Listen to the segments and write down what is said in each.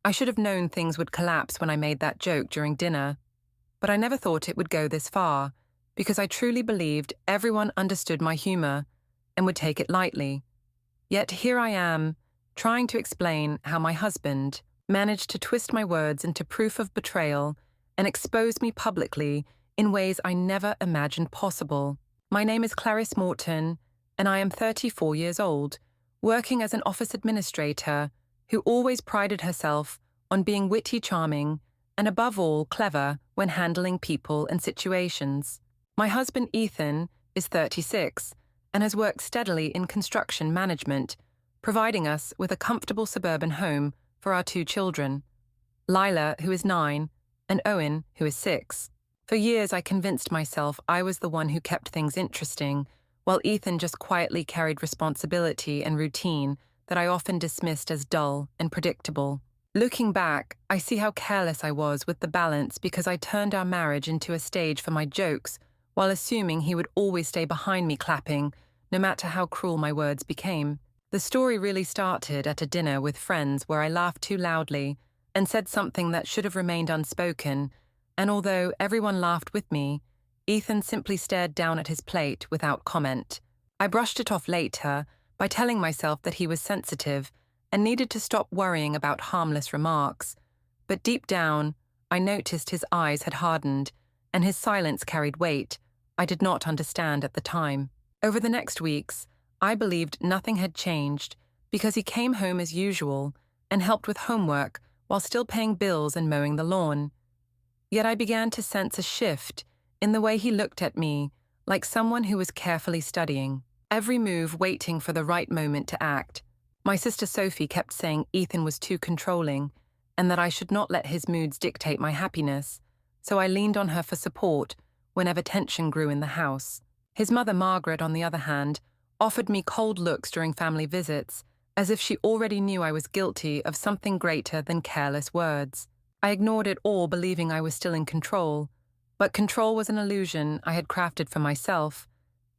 I should have known things would collapse when I made that joke during dinner, but I never thought it would go this far, because I truly believed everyone understood my humor and would take it lightly. Yet here I am, trying to explain how my husband managed to twist my words into proof of betrayal and expose me publicly in ways I never imagined possible. My name is Clarice Morton, and I am 34 years old, working as an office administrator who always prided herself on being witty, charming, and above all, clever when handling people and situations. My husband Ethan is 36 and has worked steadily in construction management, providing us with a comfortable suburban home for our 2 children, Lila, who is 9, and Owen, who is 6. For years I convinced myself I was the one who kept things interesting, while Ethan just quietly carried responsibility and routine that I often dismissed as dull and predictable. Looking back, I see how careless I was with the balance because I turned our marriage into a stage for my jokes while assuming he would always stay behind me clapping, no matter how cruel my words became. The story really started at a dinner with friends where I laughed too loudly and said something that should have remained unspoken, and although everyone laughed with me, Ethan simply stared down at his plate without comment. I brushed it off later by telling myself that he was sensitive and needed to stop worrying about harmless remarks, but deep down, I noticed his eyes had hardened and his silence carried weight I did not understand at the time. Over the next weeks, I believed nothing had changed because he came home as usual and helped with homework while still paying bills and mowing the lawn. Yet I began to sense a shift in the way he looked at me, like someone who was carefully studying, every move waiting for the right moment to act. My sister Sophie kept saying Ethan was too controlling and that I should not let his moods dictate my happiness, so I leaned on her for support whenever tension grew in the house. His mother Margaret, on the other hand, offered me cold looks during family visits, as if she already knew I was guilty of something greater than careless words. I ignored it all, believing I was still in control, but control was an illusion I had crafted for myself,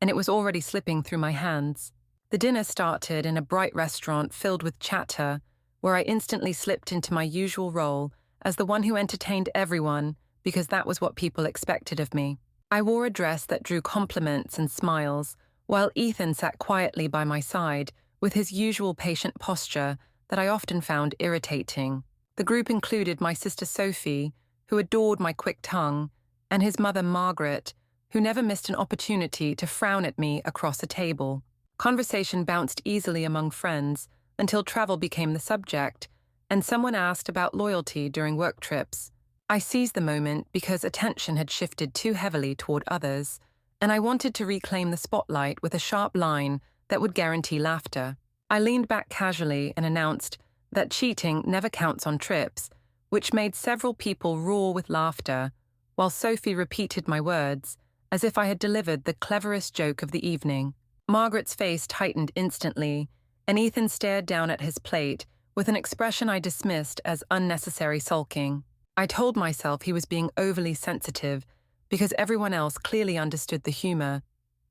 and it was already slipping through my hands. The dinner started in a bright restaurant filled with chatter, where I instantly slipped into my usual role as the one who entertained everyone because that was what people expected of me. I wore a dress that drew compliments and smiles, while Ethan sat quietly by my side with his usual patient posture that I often found irritating. The group included my sister Sophie, who adored my quick tongue, and his mother Margaret, who never missed an opportunity to frown at me across a table. Conversation bounced easily among friends until travel became the subject, and someone asked about loyalty during work trips. I seized the moment because attention had shifted too heavily toward others, and I wanted to reclaim the spotlight with a sharp line that would guarantee laughter. I leaned back casually and announced that cheating never counts on trips, which made several people roar with laughter, while Sophie repeated my words as if I had delivered the cleverest joke of the evening. Margaret's face tightened instantly, and Ethan stared down at his plate with an expression I dismissed as unnecessary sulking. I told myself he was being overly sensitive because everyone else clearly understood the humor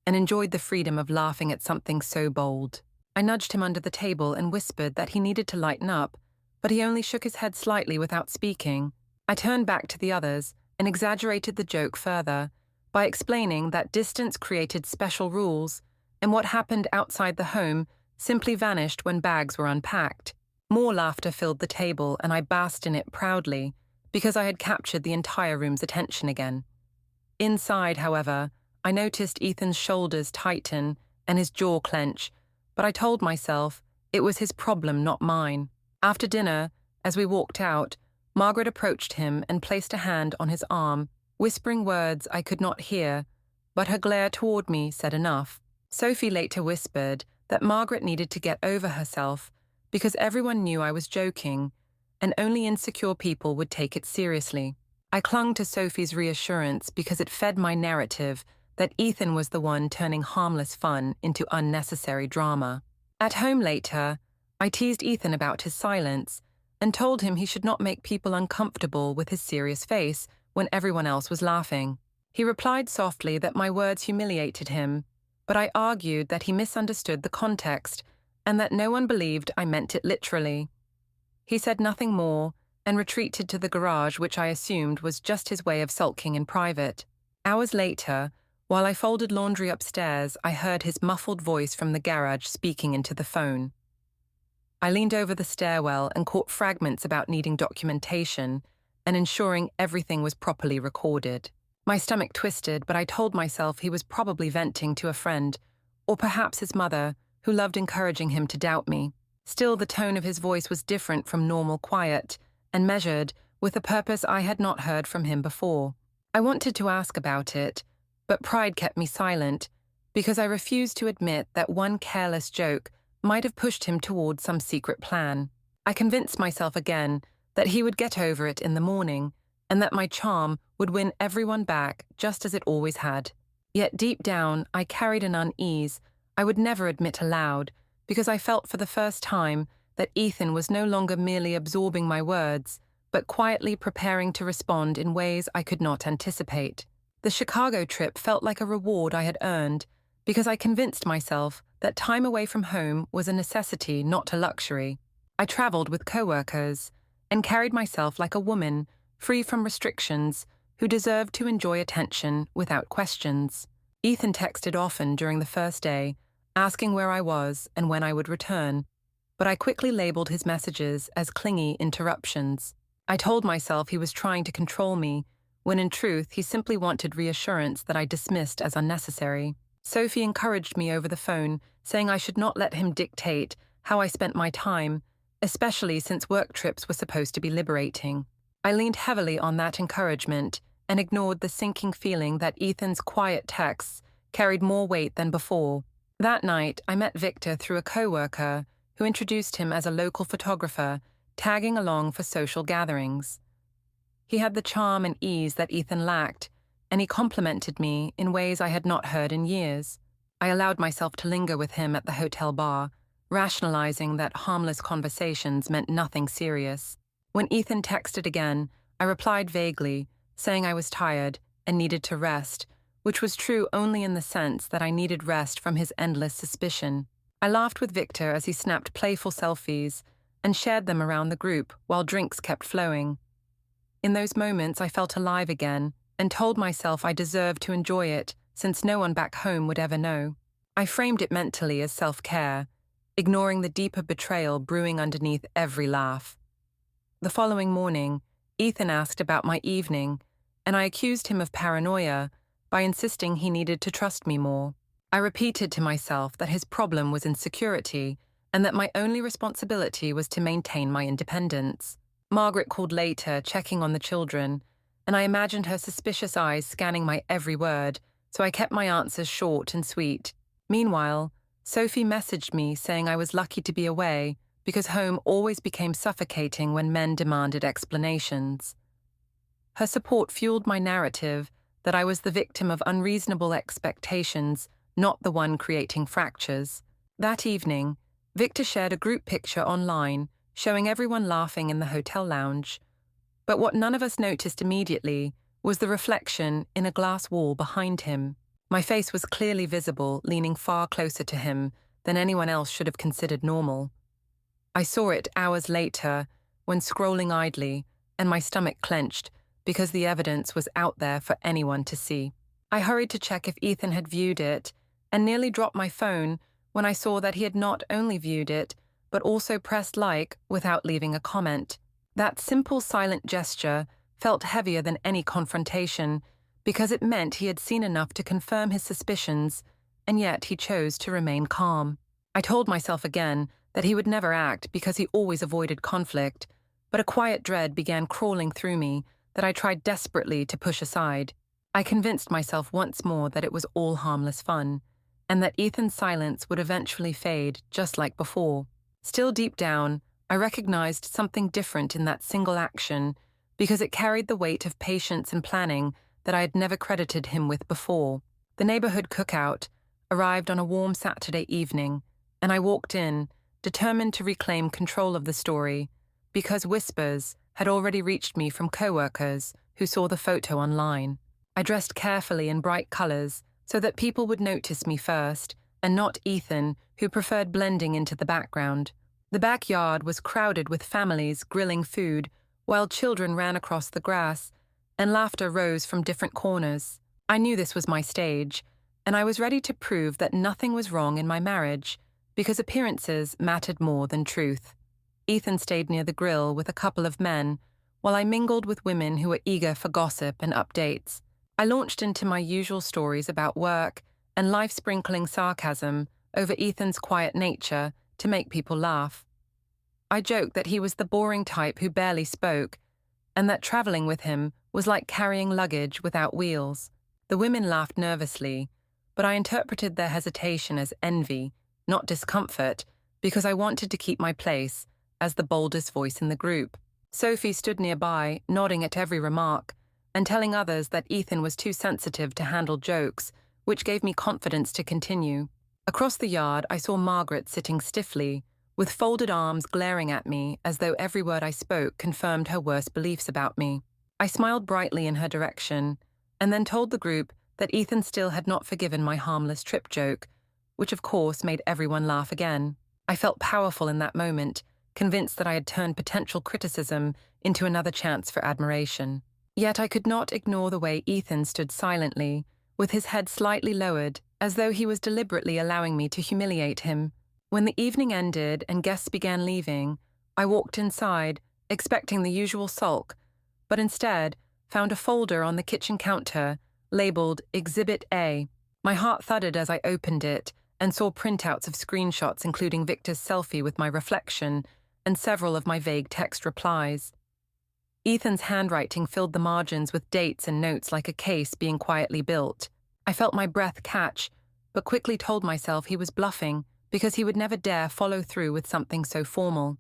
and enjoyed the freedom of laughing at something so bold. I nudged him under the table and whispered that he needed to lighten up, but he only shook his head slightly without speaking. I turned back to the others and exaggerated the joke further by explaining that distance created special rules and what happened outside the home simply vanished when bags were unpacked. More laughter filled the table, and I basked in it proudly because I had captured the entire room's attention again. Inside, however, I noticed Ethan's shoulders tighten and his jaw clench, but I told myself it was his problem, not mine. After dinner, as we walked out, Margaret approached him and placed a hand on his arm, whispering words I could not hear, but her glare toward me said enough. Sophie later whispered that Margaret needed to get over herself because everyone knew I was joking, and only insecure people would take it seriously. I clung to Sophie's reassurance because it fed my narrative that Ethan was the one turning harmless fun into unnecessary drama. At home later, I teased Ethan about his silence and told him he should not make people uncomfortable with his serious face when everyone else was laughing. He replied softly that my words humiliated him, but I argued that he misunderstood the context and that no one believed I meant it literally. He said nothing more and retreated to the garage, which I assumed was just his way of sulking in private. Hours later, while I folded laundry upstairs, I heard his muffled voice from the garage speaking into the phone. I leaned over the stairwell and caught fragments about needing documentation and ensuring everything was properly recorded. My stomach twisted, but I told myself he was probably venting to a friend, or perhaps his mother, who loved encouraging him to doubt me. Still, the tone of his voice was different from normal quiet and measured, with a purpose I had not heard from him before. I wanted to ask about it, but pride kept me silent because I refused to admit that one careless joke might have pushed him toward some secret plan. I convinced myself again that he would get over it in the morning and that my charm would win everyone back just as it always had. Yet deep down, I carried an unease I would never admit aloud because I felt for the first time that Ethan was no longer merely absorbing my words, but quietly preparing to respond in ways I could not anticipate. The Chicago trip felt like a reward I had earned because I convinced myself that time away from home was a necessity, not a luxury. I traveled with coworkers and carried myself like a woman, free from restrictions, who deserved to enjoy attention without questions. Ethan texted often during the first day, asking where I was and when I would return, but I quickly labeled his messages as clingy interruptions. I told myself he was trying to control me, when in truth he simply wanted reassurance that I dismissed as unnecessary. Sophie encouraged me over the phone, saying I should not let him dictate how I spent my time, especially since work trips were supposed to be liberating. I leaned heavily on that encouragement and ignored the sinking feeling that Ethan's quiet texts carried more weight than before. That night, I met Victor through a coworker who introduced him as a local photographer, tagging along for social gatherings. He had the charm and ease that Ethan lacked, and he complimented me in ways I had not heard in years. I allowed myself to linger with him at the hotel bar, rationalizing that harmless conversations meant nothing serious. When Ethan texted again, I replied vaguely, saying I was tired and needed to rest, which was true only in the sense that I needed rest from his endless suspicion. I laughed with Victor as he snapped playful selfies and shared them around the group while drinks kept flowing. In those moments, I felt alive again and told myself I deserved to enjoy it since no one back home would ever know. I framed it mentally as self-care, ignoring the deeper betrayal brewing underneath every laugh. The following morning, Ethan asked about my evening, and I accused him of paranoia by insisting he needed to trust me more. I repeated to myself that his problem was insecurity and that my only responsibility was to maintain my independence. Margaret called later, checking on the children, and I imagined her suspicious eyes scanning my every word, so I kept my answers short and sweet. Meanwhile, Sophie messaged me saying I was lucky to be away because home always became suffocating when men demanded explanations. Her support fueled my narrative that I was the victim of unreasonable expectations, not the one creating fractures. That evening, Victor shared a group picture online showing everyone laughing in the hotel lounge. But what none of us noticed immediately was the reflection in a glass wall behind him. My face was clearly visible, leaning far closer to him than anyone else should have considered normal. I saw it hours later when scrolling idly, and my stomach clenched because the evidence was out there for anyone to see. I hurried to check if Ethan had viewed it and nearly dropped my phone when I saw that he had not only viewed it, but also pressed like without leaving a comment. That simple silent gesture felt heavier than any confrontation because it meant he had seen enough to confirm his suspicions, and yet he chose to remain calm. I told myself again that he would never act because he always avoided conflict, but a quiet dread began crawling through me that I tried desperately to push aside. I convinced myself once more that it was all harmless fun, and that Ethan's silence would eventually fade just like before. Still deep down, I recognized something different in that single action because it carried the weight of patience and planning that I had never credited him with before. The neighborhood cookout arrived on a warm Saturday evening, and I walked in, determined to reclaim control of the story, because whispers had already reached me from coworkers who saw the photo online. I dressed carefully in bright colors so that people would notice me first, and not Ethan, who preferred blending into the background. The backyard was crowded with families grilling food, while children ran across the grass, and laughter rose from different corners. I knew this was my stage, and I was ready to prove that nothing was wrong in my marriage, because appearances mattered more than truth. Ethan stayed near the grill with a couple of men, while I mingled with women who were eager for gossip and updates. I launched into my usual stories about work and life, sprinkling sarcasm over Ethan's quiet nature to make people laugh. I joked that he was the boring type who barely spoke, and that traveling with him was like carrying luggage without wheels. The women laughed nervously, but I interpreted their hesitation as envy, not discomfort, because I wanted to keep my place as the boldest voice in the group. Sophie stood nearby, nodding at every remark, and telling others that Ethan was too sensitive to handle jokes, which gave me confidence to continue. Across the yard, I saw Margaret sitting stiffly, with folded arms glaring at me as though every word I spoke confirmed her worst beliefs about me. I smiled brightly in her direction, and then told the group that Ethan still had not forgiven my harmless trip joke, which of course made everyone laugh again. I felt powerful in that moment, convinced that I had turned potential criticism into another chance for admiration. Yet I could not ignore the way Ethan stood silently, with his head slightly lowered, as though he was deliberately allowing me to humiliate him. When the evening ended and guests began leaving, I walked inside, expecting the usual sulk, but instead found a folder on the kitchen counter labeled Exhibit A. My heart thudded as I opened it and saw printouts of screenshots including Victor's selfie with my reflection and several of my vague text replies. Ethan's handwriting filled the margins with dates and notes like a case being quietly built. I felt my breath catch, but quickly told myself he was bluffing because he would never dare follow through with something so formal.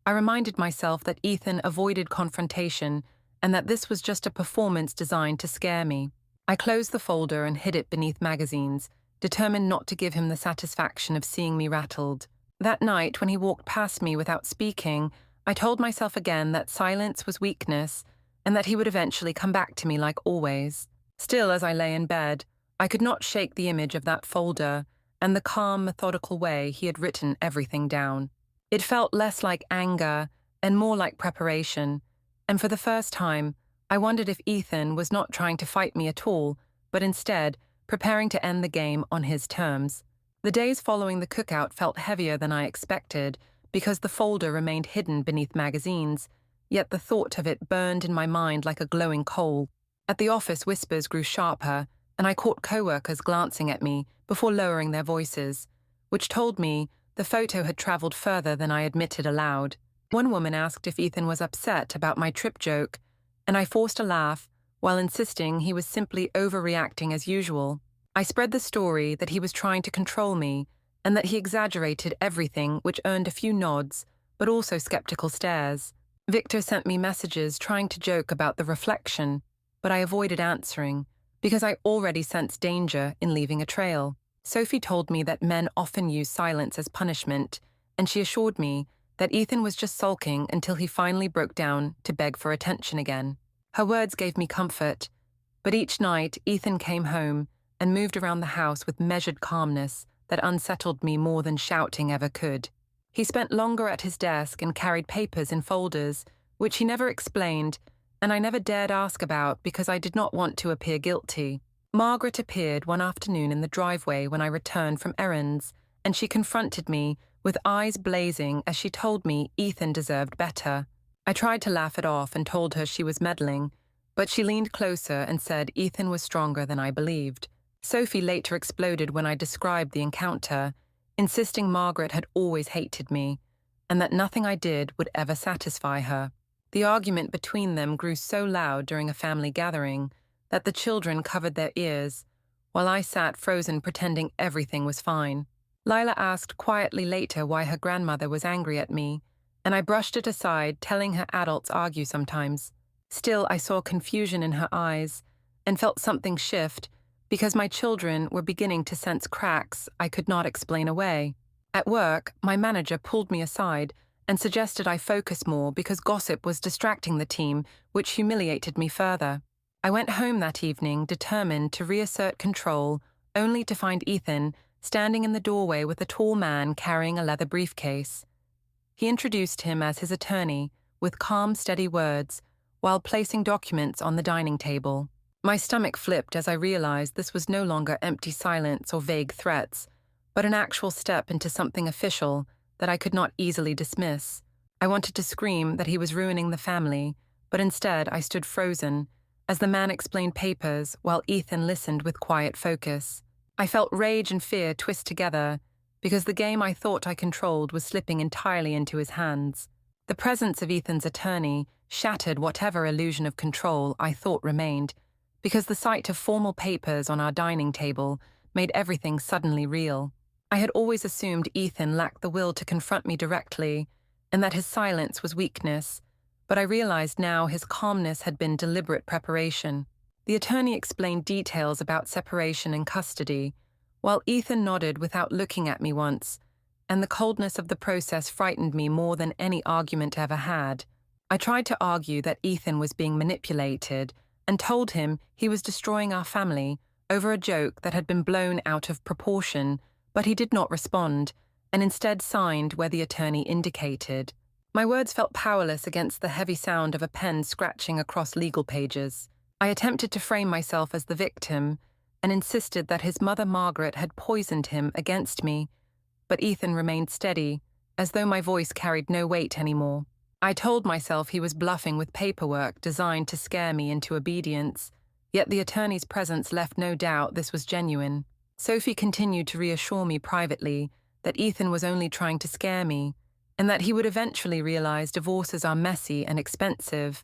I reminded myself that Ethan avoided confrontation and that this was just a performance designed to scare me. I closed the folder and hid it beneath magazines, determined not to give him the satisfaction of seeing me rattled. That night, when he walked past me without speaking, I told myself again that silence was weakness and that he would eventually come back to me like always. Still, as I lay in bed, I could not shake the image of that folder and the calm, methodical way he had written everything down. It felt less like anger and more like preparation, and for the first time, I wondered if Ethan was not trying to fight me at all, but instead preparing to end the game on his terms. The days following the cookout felt heavier than I expected because the folder remained hidden beneath magazines, yet the thought of it burned in my mind like a glowing coal. At the office, whispers grew sharper, and I caught co-workers glancing at me before lowering their voices, which told me the photo had traveled further than I admitted aloud. One woman asked if Ethan was upset about my trip joke, and I forced a laugh while insisting he was simply overreacting as usual. I spread the story that he was trying to control me and that he exaggerated everything, which earned a few nods, but also skeptical stares. Victor sent me messages trying to joke about the reflection, but I avoided answering because I already sensed danger in leaving a trail. Sophie told me that men often use silence as punishment, and she assured me that Ethan was just sulking until he finally broke down to beg for attention again. Her words gave me comfort, but each night Ethan came home and moved around the house with measured calmness that unsettled me more than shouting ever could. He spent longer at his desk and carried papers in folders, which he never explained, and I never dared ask about because I did not want to appear guilty. Margaret appeared one afternoon in the driveway when I returned from errands, and she confronted me with eyes blazing as she told me Ethan deserved better. I tried to laugh it off and told her she was meddling, but she leaned closer and said Ethan was stronger than I believed. Sophie later exploded when I described the encounter, insisting Margaret had always hated me, and that nothing I did would ever satisfy her. The argument between them grew so loud during a family gathering that the children covered their ears, while I sat frozen pretending everything was fine. Lila asked quietly later why her grandmother was angry at me, and I brushed it aside, telling her adults argue sometimes. Still, I saw confusion in her eyes and felt something shift because my children were beginning to sense cracks I could not explain away. At work, my manager pulled me aside and suggested I focus more because gossip was distracting the team, which humiliated me further. I went home that evening determined to reassert control, only to find Ethan standing in the doorway with a tall man carrying a leather briefcase. He introduced him as his attorney, with calm, steady words, while placing documents on the dining table. My stomach flipped as I realized this was no longer empty silence or vague threats, but an actual step into something official that I could not easily dismiss. I wanted to scream that he was ruining the family, but instead I stood frozen as the man explained papers while Ethan listened with quiet focus. I felt rage and fear twist together because the game I thought I controlled was slipping entirely into his hands. The presence of Ethan's attorney shattered whatever illusion of control I thought remained, because the sight of formal papers on our dining table made everything suddenly real. I had always assumed Ethan lacked the will to confront me directly, and that his silence was weakness, but I realized now his calmness had been deliberate preparation. The attorney explained details about separation and custody, while Ethan nodded without looking at me once, and the coldness of the process frightened me more than any argument ever had. I tried to argue that Ethan was being manipulated and told him he was destroying our family over a joke that had been blown out of proportion, but he did not respond, and instead signed where the attorney indicated. My words felt powerless against the heavy sound of a pen scratching across legal pages. I attempted to frame myself as the victim and insisted that his mother Margaret had poisoned him against me, but Ethan remained steady, as though my voice carried no weight anymore. I told myself he was bluffing with paperwork designed to scare me into obedience, yet the attorney's presence left no doubt this was genuine. Sophie continued to reassure me privately that Ethan was only trying to scare me, and that he would eventually realize divorces are messy and expensive,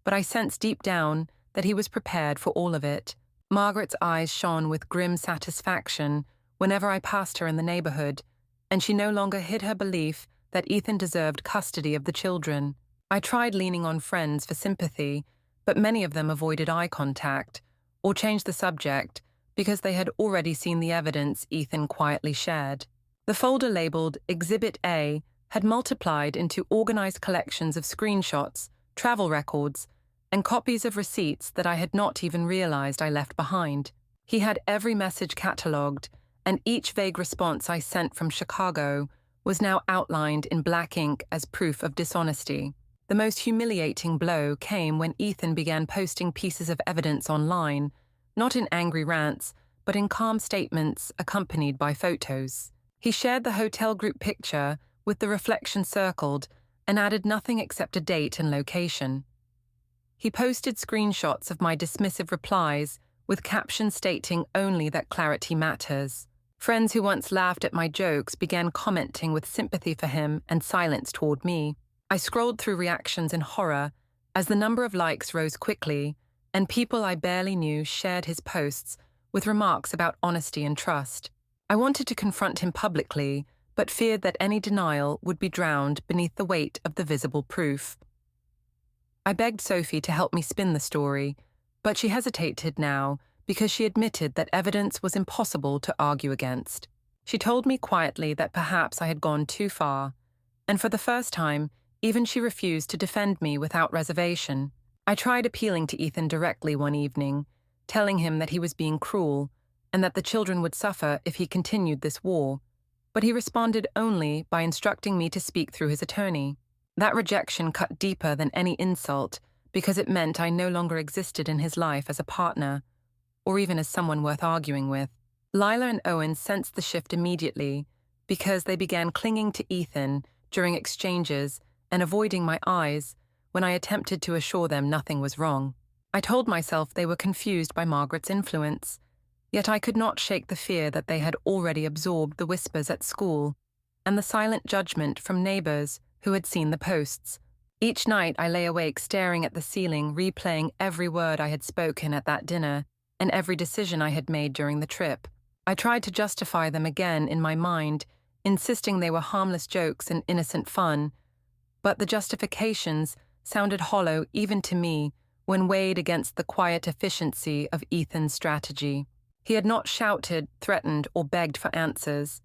but I sensed deep down that he was prepared for all of it. Margaret's eyes shone with grim satisfaction whenever I passed her in the neighborhood, and she no longer hid her belief that Ethan deserved custody of the children. I tried leaning on friends for sympathy, but many of them avoided eye contact or changed the subject because they had already seen the evidence Ethan quietly shared. The folder labeled Exhibit A had multiplied into organized collections of screenshots, travel records, and copies of receipts that I had not even realized I left behind. He had every message catalogued, and each vague response I sent from Chicago was now outlined in black ink as proof of dishonesty. The most humiliating blow came when Ethan began posting pieces of evidence online, not in angry rants, but in calm statements accompanied by photos. He shared the hotel group picture with the reflection circled and added nothing except a date and location. He posted screenshots of my dismissive replies with captions stating only that clarity matters. Friends who once laughed at my jokes began commenting with sympathy for him and silence toward me. I scrolled through reactions in horror as the number of likes rose quickly, and people I barely knew shared his posts with remarks about honesty and trust. I wanted to confront him publicly, but feared that any denial would be drowned beneath the weight of the visible proof. I begged Sophie to help me spin the story, but she hesitated now because she admitted that evidence was impossible to argue against. She told me quietly that perhaps I had gone too far, and for the first time, even she refused to defend me without reservation. I tried appealing to Ethan directly one evening, telling him that he was being cruel and that the children would suffer if he continued this war, but he responded only by instructing me to speak through his attorney. That rejection cut deeper than any insult because it meant I no longer existed in his life as a partner, or even as someone worth arguing with. Lila and Owen sensed the shift immediately because they began clinging to Ethan during exchanges and avoiding my eyes when I attempted to assure them nothing was wrong. I told myself they were confused by Margaret's influence, yet I could not shake the fear that they had already absorbed the whispers at school and the silent judgment from neighbors who had seen the posts. Each night I lay awake staring at the ceiling, replaying every word I had spoken at that dinner and every decision I had made during the trip. I tried to justify them again in my mind, insisting they were harmless jokes and innocent fun, but the justifications sounded hollow even to me when weighed against the quiet efficiency of Ethan's strategy. He had not shouted, threatened, or begged for answers.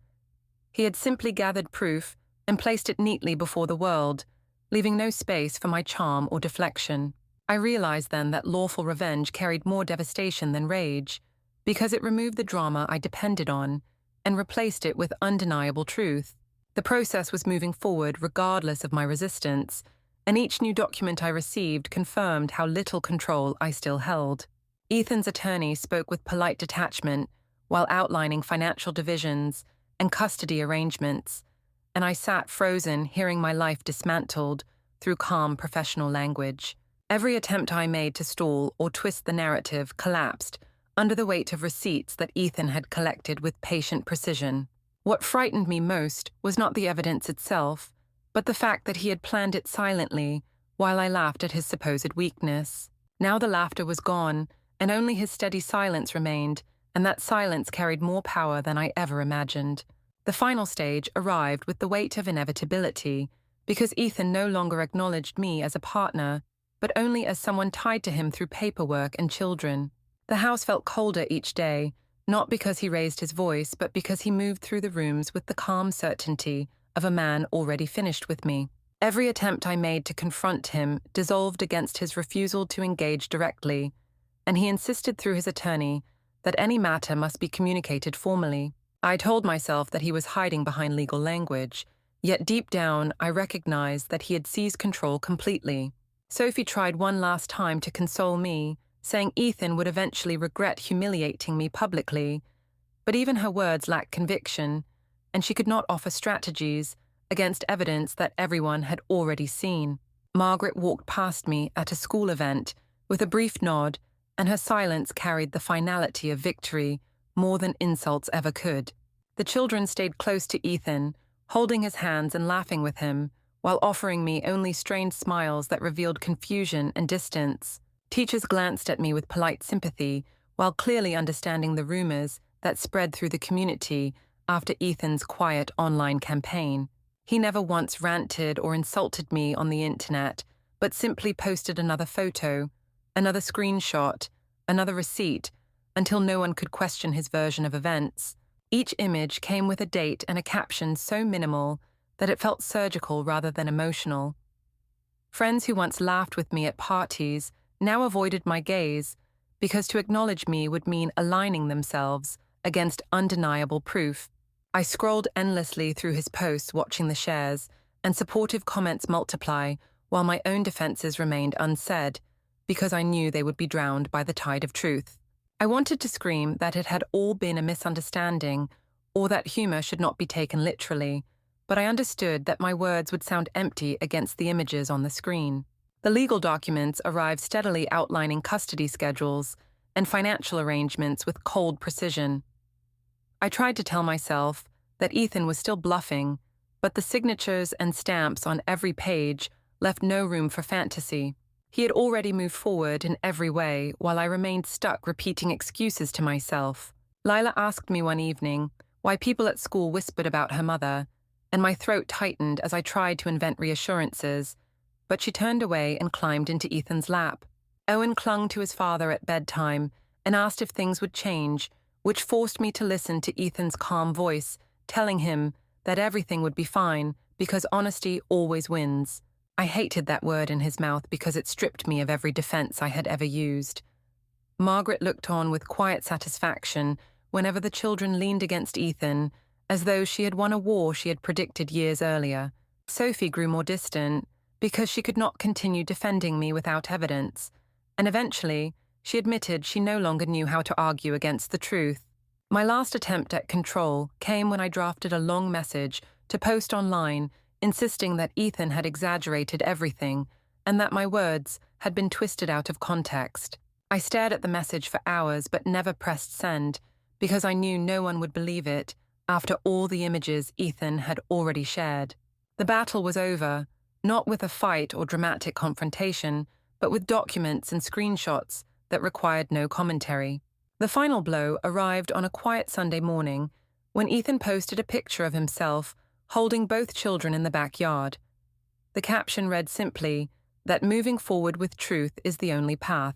He had simply gathered proof and placed it neatly before the world, leaving no space for my charm or deflection. I realized then that lawful revenge carried more devastation than rage, because it removed the drama I depended on and replaced it with undeniable truth. The process was moving forward regardless of my resistance, and each new document I received confirmed how little control I still held. Ethan's attorney spoke with polite detachment while outlining financial divisions and custody arrangements, and I sat frozen, hearing my life dismantled through calm professional language. Every attempt I made to stall or twist the narrative collapsed under the weight of receipts that Ethan had collected with patient precision. What frightened me most was not the evidence itself, but the fact that he had planned it silently while I laughed at his supposed weakness. Now the laughter was gone, and only his steady silence remained, and that silence carried more power than I ever imagined. The final stage arrived with the weight of inevitability, because Ethan no longer acknowledged me as a partner, but only as someone tied to him through paperwork and children. The house felt colder each day, not because he raised his voice, but because he moved through the rooms with the calm certainty of a man already finished with me. Every attempt I made to confront him dissolved against his refusal to engage directly, and he insisted through his attorney that any matter must be communicated formally. I told myself that he was hiding behind legal language, yet deep down I recognized that he had seized control completely. Sophie tried one last time to console me, saying Ethan would eventually regret humiliating me publicly, but even her words lacked conviction, and she could not offer strategies against evidence that everyone had already seen. Margaret walked past me at a school event with a brief nod, and her silence carried the finality of victory more than insults ever could. The children stayed close to Ethan, holding his hands and laughing with him, while offering me only strained smiles that revealed confusion and distance. Teachers glanced at me with polite sympathy, while clearly understanding the rumors that spread through the community after Ethan's quiet online campaign. He never once ranted or insulted me on the internet, but simply posted another photo, another screenshot, another receipt, until no one could question his version of events. Each image came with a date and a caption so minimal that it felt surgical rather than emotional. Friends who once laughed with me at parties now avoided my gaze, because to acknowledge me would mean aligning themselves against undeniable proof. I scrolled endlessly through his posts, watching the shares, and supportive comments multiply, while my own defenses remained unsaid, because I knew they would be drowned by the tide of truth. I wanted to scream that it had all been a misunderstanding, or that humor should not be taken literally, but I understood that my words would sound empty against the images on the screen. The legal documents arrived steadily, outlining custody schedules and financial arrangements with cold precision. I tried to tell myself that Ethan was still bluffing, but the signatures and stamps on every page left no room for fantasy. He had already moved forward in every way, while I remained stuck repeating excuses to myself. Lila asked me one evening why people at school whispered about her mother, and my throat tightened as I tried to invent reassurances, but she turned away and climbed into Ethan's lap. Owen clung to his father at bedtime and asked if things would change, which forced me to listen to Ethan's calm voice, telling him that everything would be fine because honesty always wins. I hated that word in his mouth because it stripped me of every defense I had ever used. Margaret looked on with quiet satisfaction whenever the children leaned against Ethan, as though she had won a war she had predicted years earlier. Sophie grew more distant because she could not continue defending me without evidence, and eventually she admitted she no longer knew how to argue against the truth. My last attempt at control came when I drafted a long message to post online, insisting that Ethan had exaggerated everything and that my words had been twisted out of context. I stared at the message for hours but never pressed send, because I knew no one would believe it after all the images Ethan had already shared. The battle was over, not with a fight or dramatic confrontation, but with documents and screenshots that required no commentary. The final blow arrived on a quiet Sunday morning when Ethan posted a picture of himself holding both children in the backyard. The caption read simply that moving forward with truth is the only path.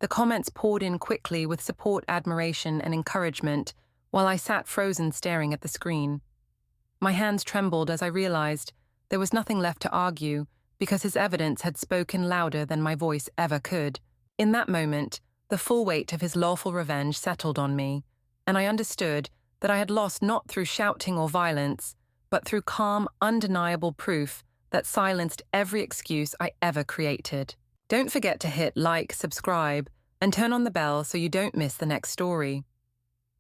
The comments poured in quickly with support, admiration, and encouragement, while I sat frozen staring at the screen. My hands trembled as I realized there was nothing left to argue, because his evidence had spoken louder than my voice ever could. In that moment, the full weight of his lawful revenge settled on me, and I understood that I had lost not through shouting or violence, but through calm, undeniable proof that silenced every excuse I ever created. Don't forget to hit like, subscribe, and turn on the bell so you don't miss the next story.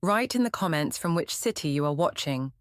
Write in the comments from which city you are watching.